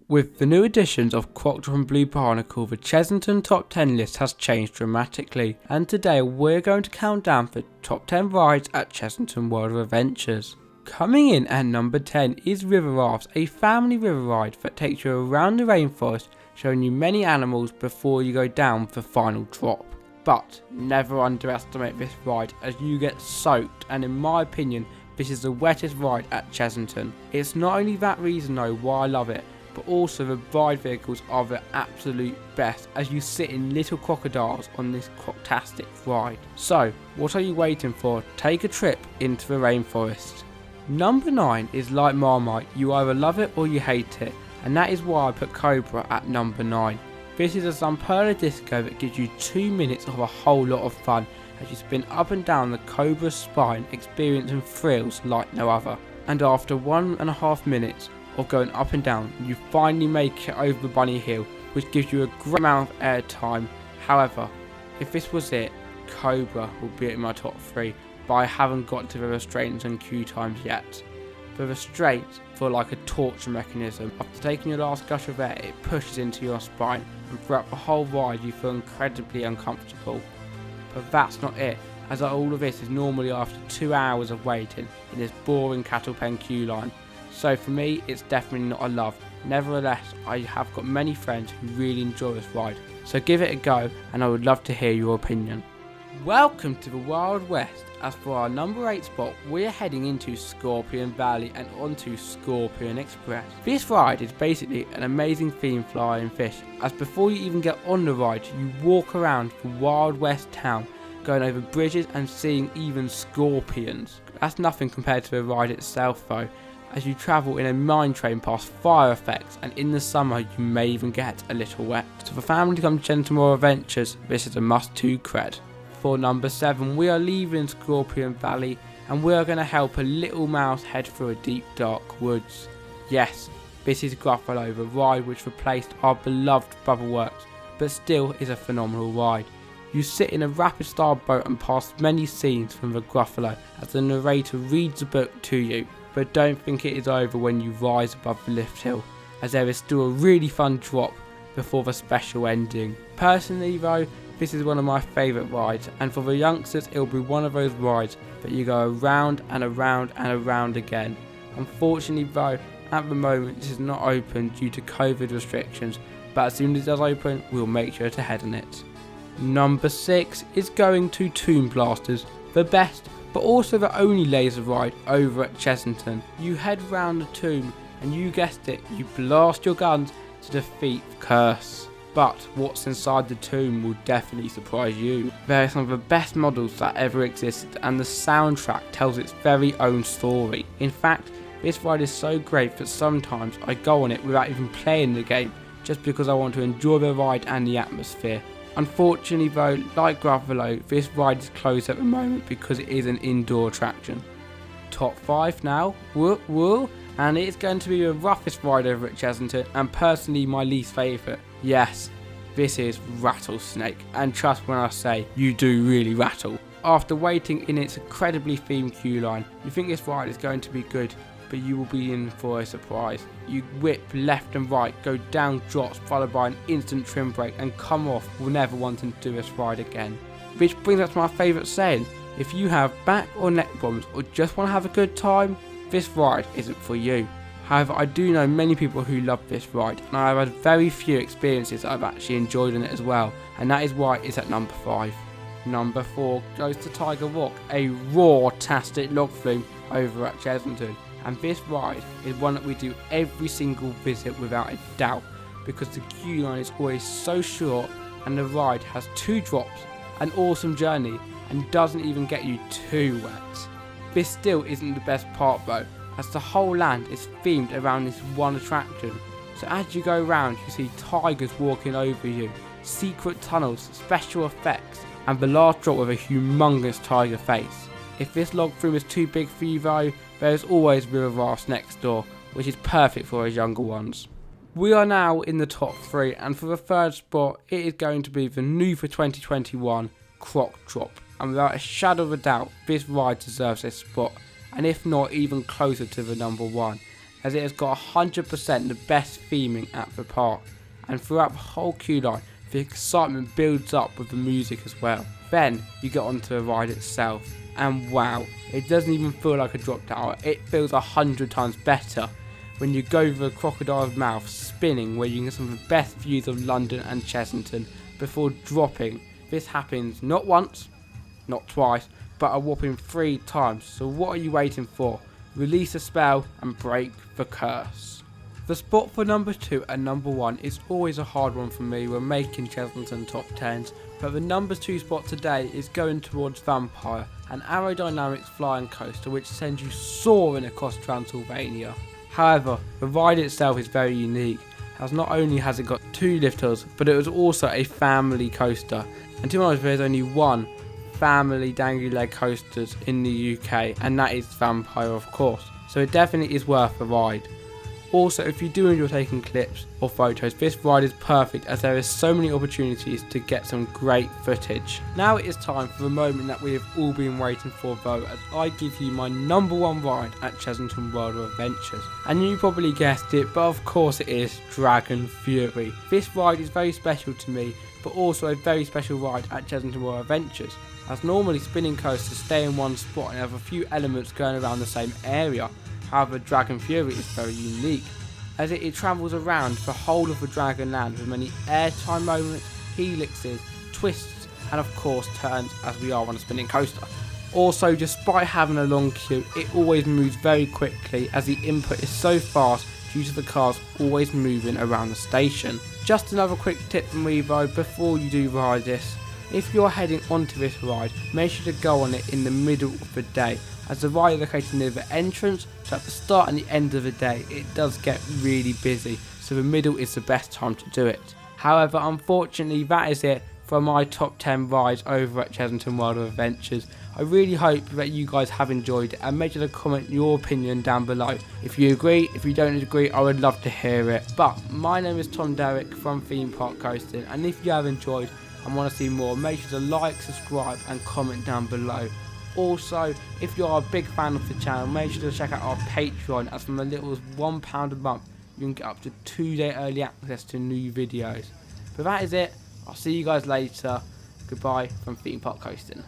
With the new additions of Croc Drop and Blue Barnacle, the Chessington top 10 list has changed dramatically, and today we're going to count down the top 10 rides at Chessington World of Adventures. Coming in at number 10 is River Rafts, a family river ride that takes you around the rainforest, showing you many animals before you go down the final drop. But never underestimate this ride, as you get soaked, and in my opinion this is the wettest ride at Chessington. It's not only that reason though why I love it, but also the ride vehicles are the absolute best, as you sit in little crocodiles on this croctastic ride. So what are you waiting for? Take a trip into the rainforest. Number 9 is like Marmite, you either love it or you hate it, and that is why I put Kobra at number 9. This is a Zamperla disco that gives you 2 minutes of a whole lot of fun as you spin up and down the Kobra's spine, experiencing thrills like no other. And after 1.5 minutes of going up and down, you finally make it over the bunny hill, which gives you a great amount of air time. However, if this was it, Kobra will be in my top 3, but I haven't got to the restraints and queue times yet. The restraints feel like a torture mechanism. After taking your last gush of air, it pushes into your spine, and throughout the whole ride you feel incredibly uncomfortable. But that's not it, as all of this is normally after 2 hours of waiting in this boring cattle pen queue line. So for me, it's definitely not a love. Nevertheless, I have got many friends who really enjoy this ride, so give it a go and I would love to hear your opinion. Welcome to the Wild West. As for our number 8 spot, we are heading into Scorpion Valley and onto Scorpion Express. This ride is basically an amazing theme flying fish, as before you even get on the ride, you walk around the Wild West town, going over bridges and seeing even scorpions. That's nothing compared to the ride itself though, as you travel in a mine train past fire effects, and in the summer you may even get a little wet. So for family to come to Chessington World of Adventures, this is a must-to cred. For number 7, we are leaving Scorpion Valley and we are going to help a little mouse head through a deep dark woods. Yes, this is Gruffalo, the ride which replaced our beloved Bubbleworks, but still is a phenomenal ride. You sit in a rapid style boat and pass many scenes from the Gruffalo as the narrator reads the book to you, but don't think it is over when you rise above the lift hill, as there is still a really fun drop before the special ending. Personally though, this is one of my favourite rides, and for the youngsters it will be one of those rides that you go around and around and around again. Unfortunately though, at the moment this is not open due to COVID restrictions, but as soon as it does open, we'll make sure to head on it. Number 6 is going to Tomb Blasters, the best but also the only laser ride over at Chessington. You head round the tomb and you guessed it, you blast your guns to defeat the curse. But what's inside the tomb will definitely surprise you. There are some of the best models that ever existed, and the soundtrack tells its very own story. In fact, this ride is so great that sometimes I go on it without even playing the game, just because I want to enjoy the ride and the atmosphere. Unfortunately though, like Gruffalo, this ride is closed at the moment because it is an indoor attraction. Top 5 now, woo, and it's going to be the roughest ride over at Chessington, and personally my least favourite. Yes, this is Rattlesnake, and trust when I say you do really rattle. After waiting in its incredibly themed queue line, you think this ride is going to be good, but you will be in for a surprise. You whip left and right, go down drops followed by an instant trim brake, and come off will never wanting to do this ride again. Which brings us to my favourite saying: if you have back or neck problems or just want to have a good time, this ride isn't for you. However, I do know many people who love this ride, and I have had very few experiences that I've actually enjoyed in it as well, and that is why it's at number 5. Number 4 goes to Tiger Rock, a raw-tastic log flume over at Chessington, and this ride is one that we do every single visit without a doubt, because the queue line is always so short and the ride has 2 drops, an awesome journey, and doesn't even get you too wet. This still isn't the best part though, as the whole land is themed around this one attraction. So as you go around, you see tigers walking over you, secret tunnels, special effects, and the last drop with a humongous tiger face. If this log flume is too big for you though, there is always River Rafts next door, which is perfect for us younger ones. We are now in the top 3, and for the 3rd spot it is going to be the new for 2021 Croc Drop, and without a shadow of a doubt this ride deserves this spot, and if not even closer to the number 1, as it has got 100% the best theming at the park, and throughout the whole queue line the excitement builds up with the music as well. Then you get onto the ride itself, and wow, it doesn't even feel like a drop tower, it feels 100 times better when you go over the crocodile's mouth spinning, where you can get some of the best views of London and Chessington before dropping. This happens not once, not twice, but a whopping 3 times, so what are you waiting for? Release a spell and break the curse. The spot for number 2 and number 1 is always a hard one for me when making Chessington top 10s, but the number 2 spot today is going towards Vampire, an aerodynamics flying coaster which sends you soaring across Transylvania. However, the ride itself is very unique, as not only has it got 2 lifters, but it was also a family coaster, and to be honest, there's only one family dangly leg coasters in the UK, and that is Vampire, of course, so it definitely is worth a ride. Also, if you do enjoy taking clips or photos, this ride is perfect as there is so many opportunities to get some great footage. Now it is time for the moment that we have all been waiting for though, as I give you my number 1 ride at Chessington World of Adventures. And you probably guessed it, but of course it is Dragon Fury. This ride is very special to me, but also a very special ride at Chessington World of Adventures, as normally spinning coasters stay in one spot and have a few elements going around the same area. However, Dragon Fury is very unique, as it travels around the whole of the Dragon Land with many airtime moments, helixes, twists, and of course turns, as we are on a spinning coaster. Also, despite having a long queue, it always moves very quickly as the input is so fast due to the cars always moving around the station. Just another quick tip from me though before you do ride this: if you're heading onto this ride, make sure to go on it in the middle of the day, as the ride is located near the entrance, so at the start and the end of the day it does get really busy, so the middle is the best time to do it. However, unfortunately that is it for my top 10 rides over at Chessington World of Adventures. I really hope that you guys have enjoyed it, and make sure to comment your opinion down below. If you agree, if you don't agree, I would love to hear it. But my name is Derrick from Theme Park Coasting, and if you have enjoyed and want to see more, make sure to like, subscribe and comment down below. Also, if you are a big fan of the channel, make sure to check out our Patreon, as from as little as £1 a month you can get up to 2-day early access to new videos. But that is it, I'll see you guys later. Goodbye from Theme Park Coasting.